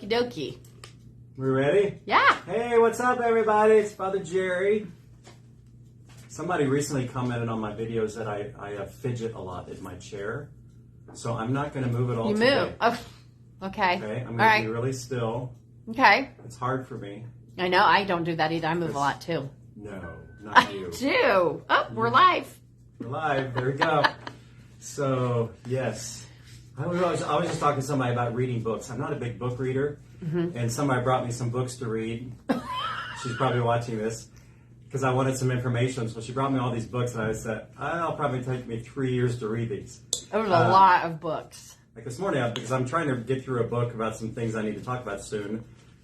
Okie dokie. We ready? Yeah. Hey, what's up, everybody? It's Father Jerry. Somebody recently commented on my videos that I fidget a lot in my chair. So I'm not going to move at all today. You move. Oh, okay. Okay, I'm going to be really still. Okay. It's hard for me. I know. I don't do that either. I move a lot, too. No, not you. I do. Oh, we're live. We're live. There we go. So, yes. I was just talking to somebody about reading books. I'm not a big book reader. Mm-hmm. And somebody brought me some books to read. She's probably watching this. Because I wanted some information. So she brought me all these books. And I said, it'll probably take me 3 years to read these. There's a lot of books. Like this morning, because I'm trying to get through a book about some things I need to talk about soon.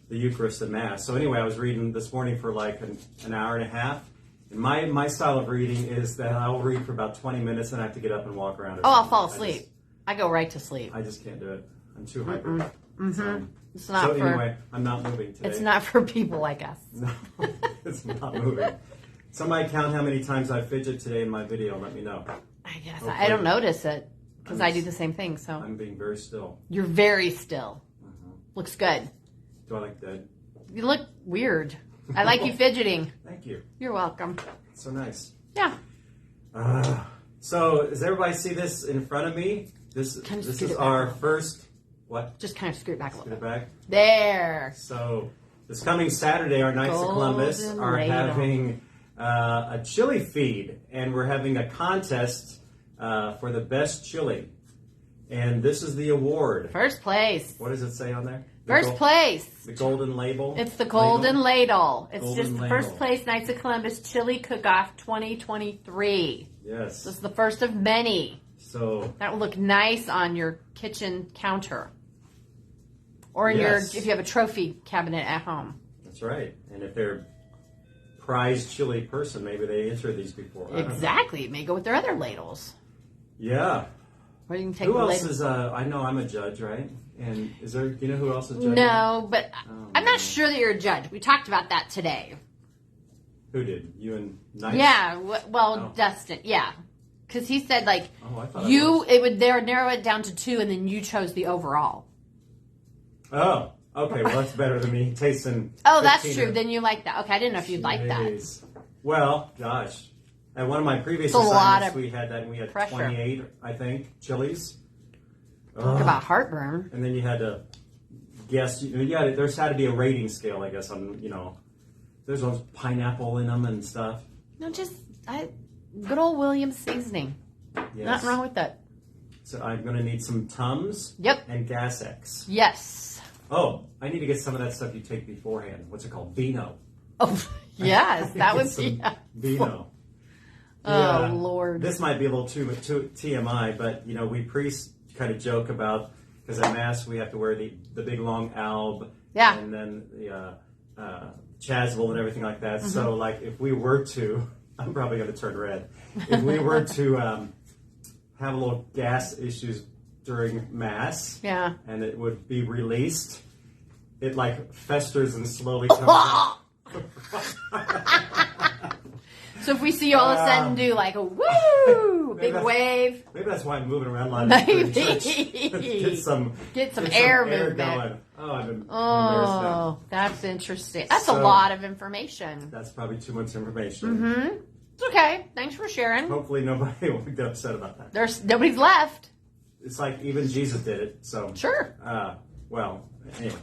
The Eucharist and Mass. So anyway, I was reading this morning for like an hour and a half. And my style of reading is that I'll read for about 20 minutes and I have to get up and walk around. I'll fall asleep. I go right to sleep. I just can't do it. I'm too hyper. Mm-hmm. So, it's not anyway, I'm not moving today. It's not for people like us. No, it's not moving. Somebody count how many times I fidget today in my video. Let me know. I guess I don't notice it because I do the same thing. So I'm being very still. You're very still. Looks good. Do I look dead? You look weird. I like you fidgeting. Thank you. You're welcome. So nice. Yeah. So does everybody see this in front of me? This is our first. What? Just kind of scoot back a little bit. bit. Back. There. So this coming Saturday, our Knights of Columbus are having a chili feed, and we're having a contest for the best chili. And this is the award. First place. What does it say on there? First place. The golden label. It's the golden ladle. It's golden just the ladle. first place Knights of Columbus Chili Cook-Off 2023. Yes. This is the first of many. So that will look nice on your kitchen counter. Or in your, if you have a trophy cabinet at home. That's right. And if they're prized chili person, maybe they enter these before. Exactly. It may go with their other ladles. Yeah. Or you can take who else is, I know I'm a judge, right? And is there, do you know who else is judging? No, but I'm not sure that you're a judge. We talked about that today. Who did? You and Knights? Yeah, well, Dustin, yeah. Because he said, like, it would narrow it down to 2, and then you chose the overall. Oh, okay. Well, that's better than me tasting. Oh, that's true. Then you like that. Okay, I didn't know if you'd like that. Well, gosh. At one of my previous assignments, we had 28, I think, chilies. Talk about heartburn. And then you had to guess. There's had to be a rating scale, I guess, on, there's those pineapple in them and stuff. No, just good old Williams seasoning. Yes. Nothing wrong with that. So I'm going to need some Tums. Yep. And Gas X. Yes. Oh, I need to get some of that stuff you take beforehand. What's it called? Vino. Oh, yes. That would be. Vino. Oh, Lord. This might be a little too TMI, but, we priests kind of joke about, because at Mass we have to wear the big long alb. Yeah. And then the chasuble and everything like that. Mm-hmm. So, like, if we were to, I'm probably going to turn red. If we were to have a little gas issues during Mass, yeah, and it would be released, it like festers and slowly comes out. So if we see you all of a sudden do like a woo, big wave. Maybe that's why I'm moving around a lot. Maybe. Get some air movement. Going. Oh, I'm embarrassed now. That's interesting. That's a lot of information. That's probably too much information. Mm-hmm. It's okay. Thanks for sharing. Hopefully nobody will get upset about that. Nobody's left. It's like even Jesus did it. So sure. Well, anyway.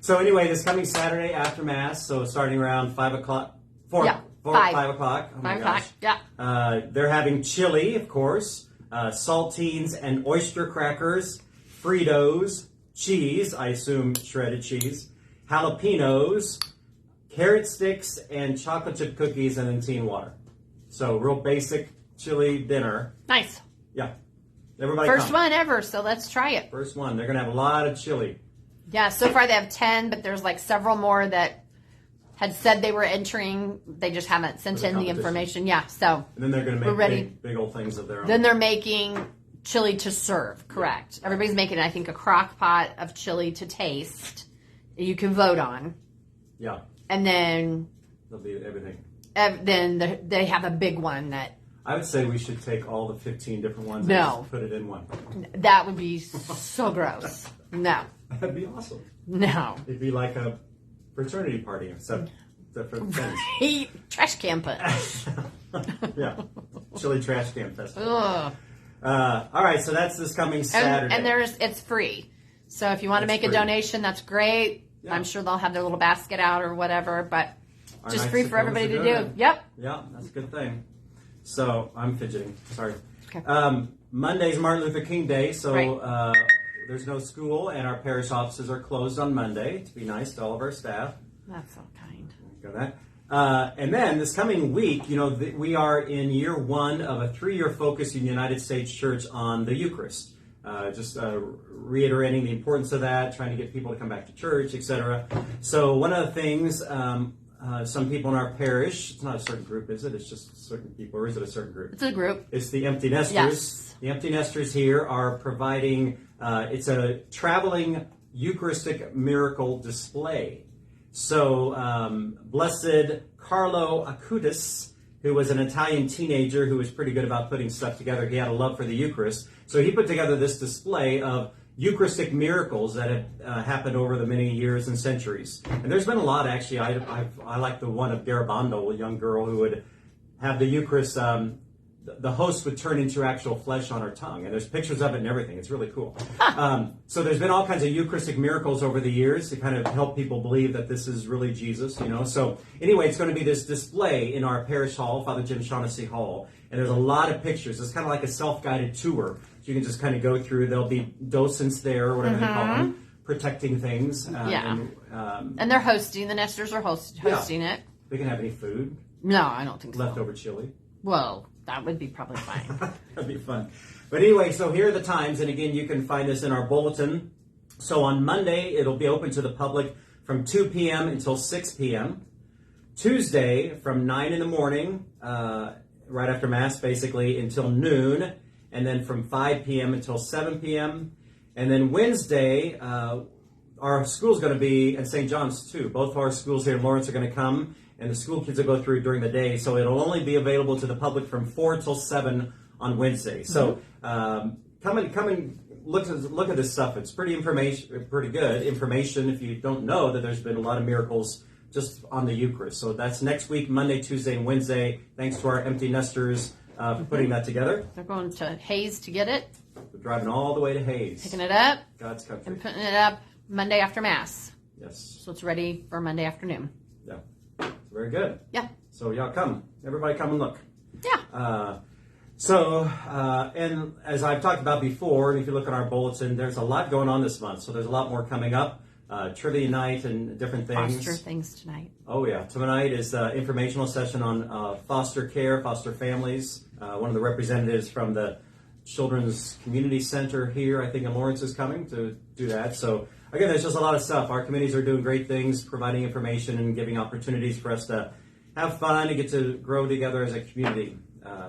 So anyway, this coming Saturday after Mass, so starting around 5 o'clock. 5 o'clock. Oh 5 o'clock. Yeah. They're having chili, of course, saltines and oyster crackers, Fritos, cheese, I assume shredded cheese, jalapenos, carrot sticks, and chocolate chip cookies, and then tea and water. So real basic chili dinner. Nice. Yeah. Everybody First one ever, so let's try it. First one. They're going to have a lot of chili. Yeah, so far they have 10, but there's like several more that had said they were entering. They just haven't sent in the information. Yeah, so and then they're going to make big old things of their own. Then they're making chili to serve, correct. Yeah. Everybody's making, I think, a crock pot of chili to taste. You can vote on. Yeah. And then there'll be everything. Then they have a big one that... I would say we should take all the 15 different ones and just put it in one. That would be so gross. No. That'd be awesome. No. It'd be like a fraternity party, except different things. Trash can punch. Yeah. Chili trash can festival. Ugh. All right, so that's this coming Saturday. And it's free. So if you want to make a donation, that's great. Yeah. I'm sure they'll have their little basket out or whatever, but just free for everybody to do. Yep. Yeah, that's a good thing. So I'm fidgeting. Sorry. Okay. Monday's Martin Luther King Day, so there's no school, and our parish offices are closed on Monday to be nice to all of our staff. That's so kind. Got that. And then this coming week, we are in year 1 of a 3-year focus in the United States Church on the Eucharist. Just reiterating the importance of that, trying to get people to come back to church, etc. So one of the things, some people in our parish, it's not a certain group, is it? It's just certain people, or is it a certain group? It's a group. It's the Empty Nesters. Yes. The Empty Nesters here are providing, it's a traveling Eucharistic miracle display. So, Blessed Carlo Acutis, who was an Italian teenager who was pretty good about putting stuff together, he had a love for the Eucharist. So he put together this display of Eucharistic miracles that have happened over the many years and centuries. And there's been a lot, actually. I like the one of Garabando, a young girl who would have the Eucharist, the host would turn into actual flesh on her tongue. And there's pictures of it and everything. It's really cool. So there's been all kinds of Eucharistic miracles over the years to kind of help people believe that this is really Jesus, So anyway, it's going to be this display in our parish hall, Father Jim Shaughnessy Hall. And there's a lot of pictures. It's kind of like a self-guided tour. So you can just kind of go through. There'll be docents there, or whatever they call them, protecting things. And they're hosting. The Nesters are hosting it. They can have any food. No, I don't think so. Leftover chili. Well, that would be probably fine. That'd be fun. But anyway, so here are the times. And again, you can find this in our bulletin. So on Monday, it'll be open to the public from 2 p.m. until 6 p.m. Tuesday, from 9 in the morning, right after Mass, basically, until noon. And then from 5 p.m. until 7 p.m. And then Wednesday, our school's going to be, and St. John's too, both of our schools here in Lawrence are going to come, and the school kids will go through during the day. So it'll only be available to the public from 4 till 7 on Wednesday. So come and look at this stuff. It's pretty good information if you don't know that there's been a lot of miracles just on the Eucharist. So that's next week, Monday, Tuesday, and Wednesday. Thanks to our Empty Nesters for putting that together. They're going to Hayes to get it. We're driving all the way to Hayes. Picking it up. God's country. And putting it up Monday after Mass. Yes. So it's ready for Monday afternoon. Yeah. Very good. Yeah. So y'all come. Everybody come and look. Yeah. And as I've talked about before, if you look at our bulletin, there's a lot going on this month. So there's a lot more coming up. Trivia night and different things. Foster things tonight. Oh, yeah. Tonight is an informational session on foster care, foster families. One of the representatives from the Children's Community Center here, I think in Lawrence, is coming to do that. So, again, there's just a lot of stuff. Our committees are doing great things, providing information and giving opportunities for us to have fun and get to grow together as a community.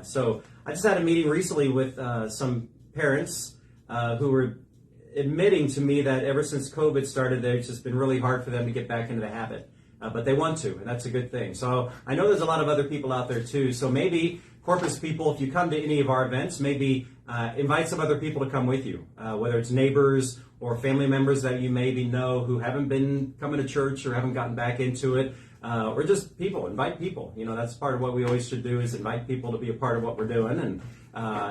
So I just had a meeting recently with some parents who were admitting to me that ever since COVID started, it's just been really hard for them to get back into the habit. But they want to, and that's a good thing. So I know there's a lot of other people out there too. So maybe Corpus people, if you come to any of our events, maybe invite some other people to come with you, whether it's neighbors or family members that you maybe know who haven't been coming to church or haven't gotten back into it, or just people. Invite people. That's part of what we always should do, is invite people to be a part of what we're doing, and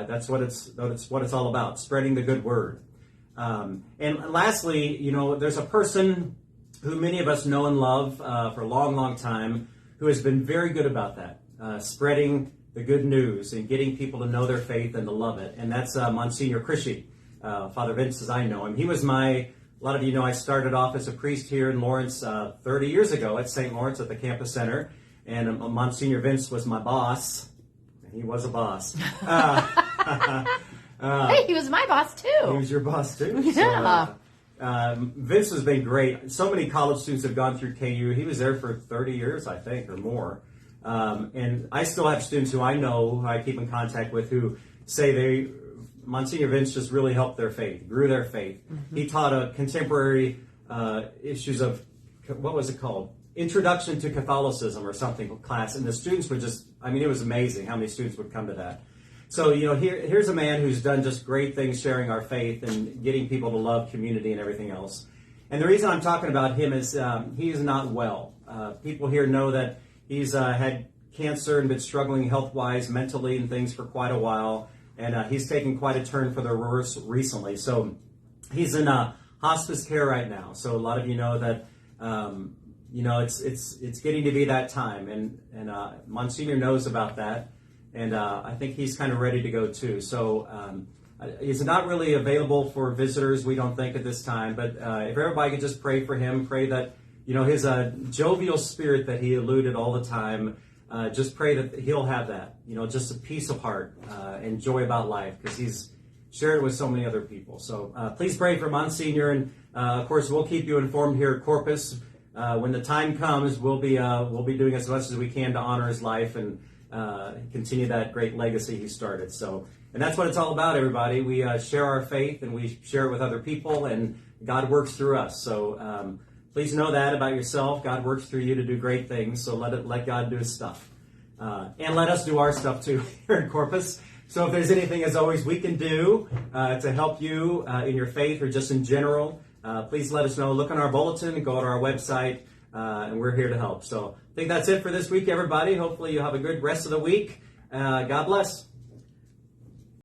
that's what it's all about, spreading the good word. And lastly, there's a person who many of us know and love for a long, long time who has been very good about that, spreading the good news and getting people to know their faith and to love it. And that's Monsignor Christi, Father Vince, as I know him. He was a lot of you know I started off as a priest here in Lawrence 30 years ago at St. Lawrence at the campus center. And Monsignor Vince was my boss. And he was a boss. Hey, he was my boss too. He was your boss too? Yeah. So, Vince has been great. So many college students have gone through KU. He was there for 30 years, I think, or more. And I still have students who I know, who I keep in contact with, who say Monsignor Vince just really helped their faith, grew their faith. Mm-hmm. He taught a contemporary issues of, what was it called? Introduction to Catholicism or something class. And the students would it was amazing how many students would come to that. So, here's a man who's done just great things sharing our faith and getting people to love community and everything else. And the reason I'm talking about him is he is not well. People here know that he's had cancer and been struggling health-wise, mentally, and things for quite a while. And he's taken quite a turn for the worse recently. So he's in hospice care right now. So a lot of you know that it's getting to be that time, and Monsignor knows about that, and I think he's kind of ready to go too. So he's not really available for visitors, we don't think, at this time. But if everybody could just pray for him, pray that his jovial spirit that he eluded all the time. Just pray that he'll have that, just a peace of heart and joy about life, because he's shared it with so many other people. So please pray for Monsignor, and of course we'll keep you informed here at Corpus. When the time comes, we'll be doing as much as we can to honor his life and continue that great legacy he started. So, and that's what it's all about, everybody. We share our faith and we share it with other people, and God works through us. So please know that about yourself. God works through you to do great things. So let God do his stuff, and let us do our stuff too here in Corpus. So if there's anything, as always, we can do to help you in your faith or just in general, please let us know. Look on our bulletin, go to our website, and we're here to help. So I think that's it for this week, everybody. Hopefully you have a good rest of the week. God bless.